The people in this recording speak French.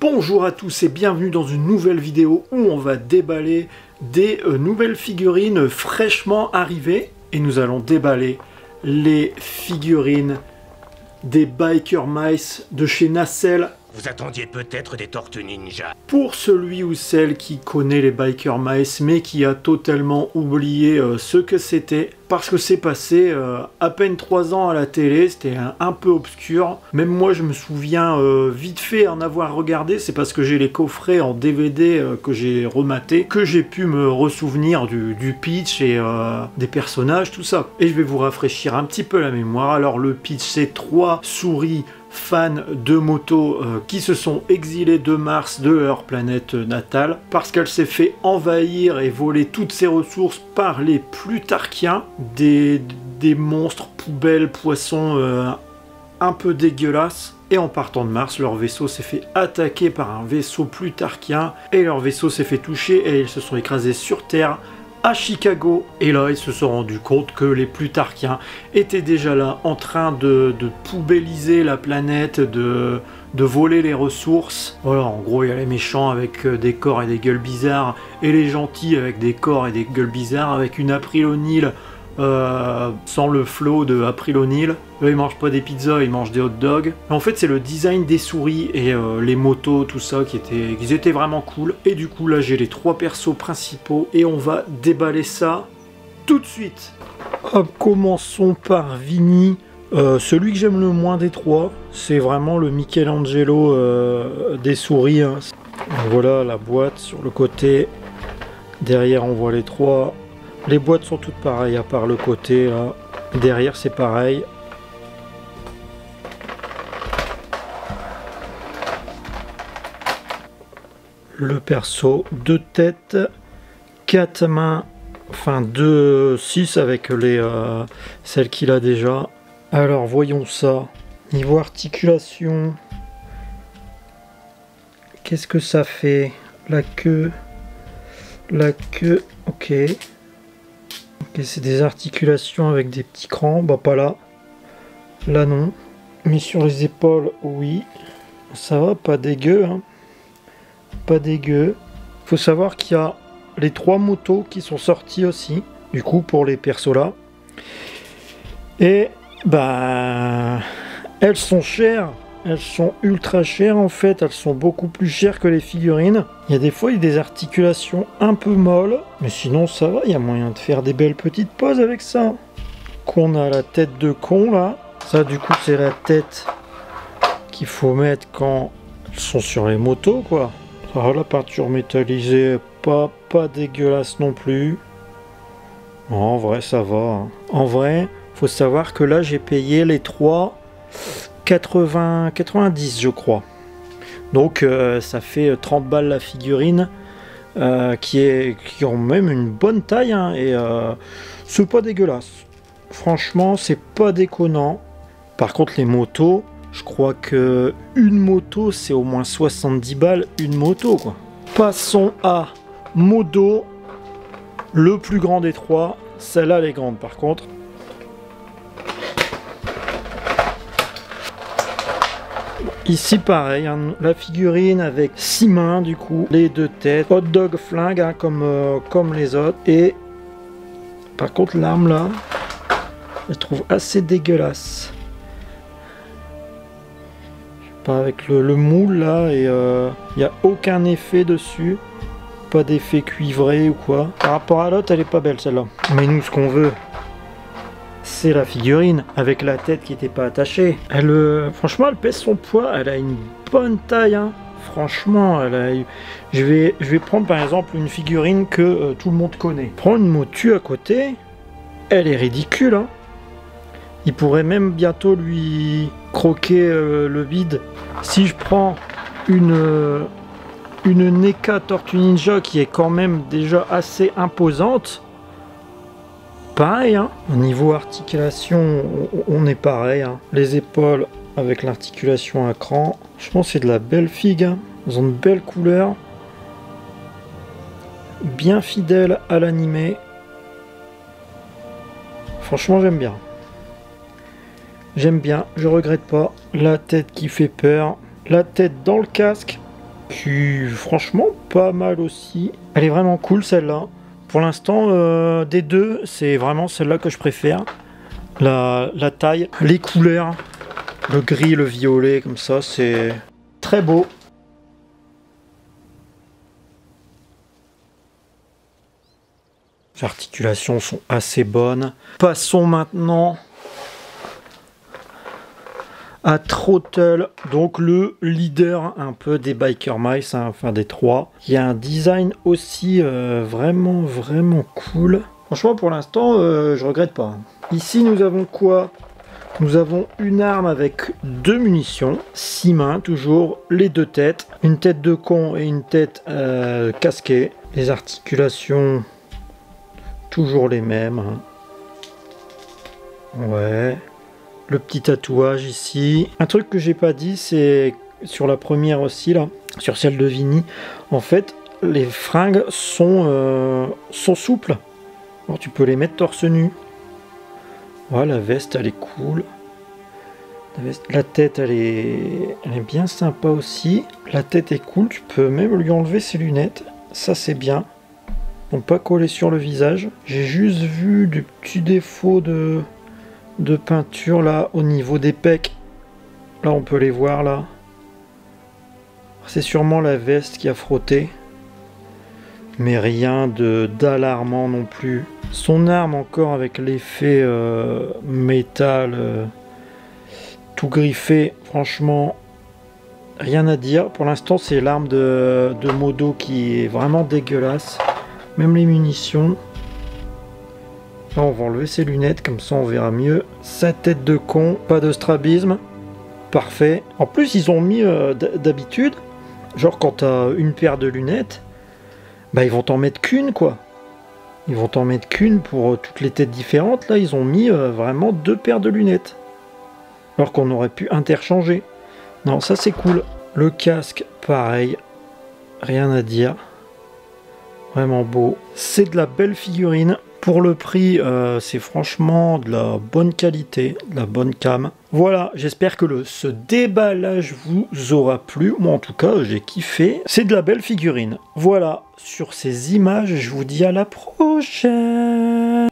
Bonjour à tous et bienvenue dans une nouvelle vidéo où on va déballer des nouvelles figurines fraîchement arrivées. Et nous allons déballer les figurines des Biker Mice de chez Nacelle. Vous attendiez peut-être des tortues ninja. Pour celui ou celle qui connaît les Biker Mice mais qui a totalement oublié ce que c'était, parce que c'est passé à peine 3 ans à la télé, c'était un peu obscur. Même moi je me souviens vite fait en avoir regardé, c'est parce que j'ai les coffrets en DVD que j'ai rematé, que j'ai pu me ressouvenir du pitch et des personnages, tout ça. Et je vais vous rafraîchir un petit peu la mémoire. Alors le pitch, c'est 3 souris fans de moto qui se sont exilés de Mars, de leur planète natale, parce qu'elle s'est fait envahir et voler toutes ses ressources par les Plutarchiens, des monstres, poubelles, poissons un peu dégueulasses. Et en partant de Mars, leur vaisseau s'est fait attaquer par un vaisseau plutarchien, et leur vaisseau s'est fait toucher et ils se sont écrasés sur Terre, à Chicago. Et là ils se sont rendus compte que les Plutarchiens étaient déjà là en train de poubelliser la planète, de voler les ressources. Voilà, en gros il y a les méchants avec des corps et des gueules bizarres et les gentils avec des corps et des gueules bizarres, avec une April O'Neil sans le flow de April O'Neil. Eux ils mangent pas des pizzas, ils mangent des hot dogs. En fait c'est le design des souris et les motos, tout ça qui étaient vraiment cool. Et du coup là j'ai les 3 persos principaux et on va déballer ça tout de suite. Hop, commençons par Vinny. Celui que j'aime le moins des 3, c'est vraiment le Michelangelo des souris, hein. Voilà la boîte sur le côté. Derrière on voit les 3. Les boîtes sont toutes pareilles à part le côté là. Derrière c'est pareil. Le perso, 2 têtes, 4 mains, enfin 6 avec celles qu'il a déjà. Alors voyons ça. Niveau articulation, qu'est-ce que ça fait? La queue, ok. Ok, c'est des articulations avec des petits crans, bah pas là. Là non. Mais sur les épaules, oui. Ça va, pas dégueu, hein. Pas dégueu. Faut savoir qu'il y a les 3 motos qui sont sorties aussi, du coup pour les persos là. Et bah elles sont chères. Elles sont ultra chères en fait, elles sont beaucoup plus chères que les figurines. Il y a des fois il y a des articulations un peu molles, mais sinon ça va, il y a moyen de faire des belles petites poses avec ça. Qu'on a la tête de con là. Ça du coup c'est la tête qu'il faut mettre quand elles sont sur les motos quoi. Alors la peinture métallisée, pas dégueulasse non plus. En vrai ça va, hein. En vrai, faut savoir que là j'ai payé les 3 90 je crois. Donc ça fait 30 balles la figurine qui ont même une bonne taille, hein, et c'est pas dégueulasse. Franchement c'est pas déconnant. Par contre les motos, je crois que une moto c'est au moins 70 balles une moto quoi. Passons à Modo, le plus grand des 3. Celle-là elle est grande par contre. Ici pareil, hein, la figurine avec 6 mains du coup, les 2 têtes, hot dog flingue, hein, comme les autres. Et par contre l'arme là, je la trouve assez dégueulasse. Je sais pas, avec le moule là, et il n'y a aucun effet dessus. Pas d'effet cuivré ou quoi. Par rapport à l'autre elle est pas belle celle-là. Mais nous ce qu'on veut, c'est la figurine avec la tête qui n'était pas attachée. Franchement, elle pèse son poids. Elle a une bonne taille, hein. Franchement, je vais prendre par exemple une figurine que tout le monde connaît. Prends une Motu à côté. Elle est ridicule, hein. Il pourrait même bientôt lui croquer le bide. Si je prends une NECA Tortue Ninja qui est quand même déjà assez imposante. Pareil, hein. Au niveau articulation, on est pareil, hein. Les épaules avec l'articulation à cran. Je pense que c'est de la belle figue, hein. Ils ont de belles couleurs. Bien fidèle à l'animé. Franchement, j'aime bien. J'aime bien, je regrette pas. La tête qui fait peur. La tête dans le casque. qui est franchement pas mal aussi. Elle est vraiment cool celle-là. Pour l'instant, des deux, c'est vraiment celle-là que je préfère. La taille, les couleurs, le gris, le violet, comme ça, c'est très beau. Les articulations sont assez bonnes. Passons maintenant à Throttle, donc le leader un peu des Biker Mice, hein, enfin des trois. Il y a un design aussi vraiment cool. Franchement, pour l'instant, je regrette pas. Ici, nous avons quoi? Nous avons une arme avec 2 munitions, 6 mains, toujours les 2 têtes, une tête de con et une tête casquée. Les articulations, toujours les mêmes. Hein. Ouais. Le petit tatouage ici. Un truc que j'ai pas dit, c'est sur la première aussi, là, sur celle de Vinny. En fait, les fringues sont souples. Alors tu peux les mettre torse nu. Voilà, la veste, elle est cool. La tête, elle est bien sympa aussi. La tête est cool. Tu peux même lui enlever ses lunettes. Ça, c'est bien. Donc pas coller sur le visage. J'ai juste vu des petits défauts de peinture là au niveau des pecs. Là on peut les voir là. C'est sûrement la veste qui a frotté. Mais rien d'alarmant non plus. Son arme encore avec l'effet métal tout griffé. Franchement rien à dire. Pour l'instant c'est l'arme de Modo qui est vraiment dégueulasse. Même les munitions. Là, on va enlever ses lunettes, comme ça on verra mieux. Sa tête de con, pas de strabisme. Parfait. En plus, ils ont mis d'habitude, genre quand t'as une paire de lunettes, bah ils vont t'en mettre qu'une quoi. Ils vont t'en mettre qu'une pour toutes les têtes différentes. Là, ils ont mis vraiment 2 paires de lunettes. Alors qu'on aurait pu interchanger. Non, ça c'est cool. Le casque, pareil. Rien à dire. Vraiment beau. C'est de la belle figurine. Pour le prix, c'est franchement de la bonne qualité, de la bonne cam. Voilà, j'espère que ce déballage vous aura plu. Moi, en tout cas, j'ai kiffé. C'est de la belle figurine. Voilà, sur ces images, je vous dis à la prochaine.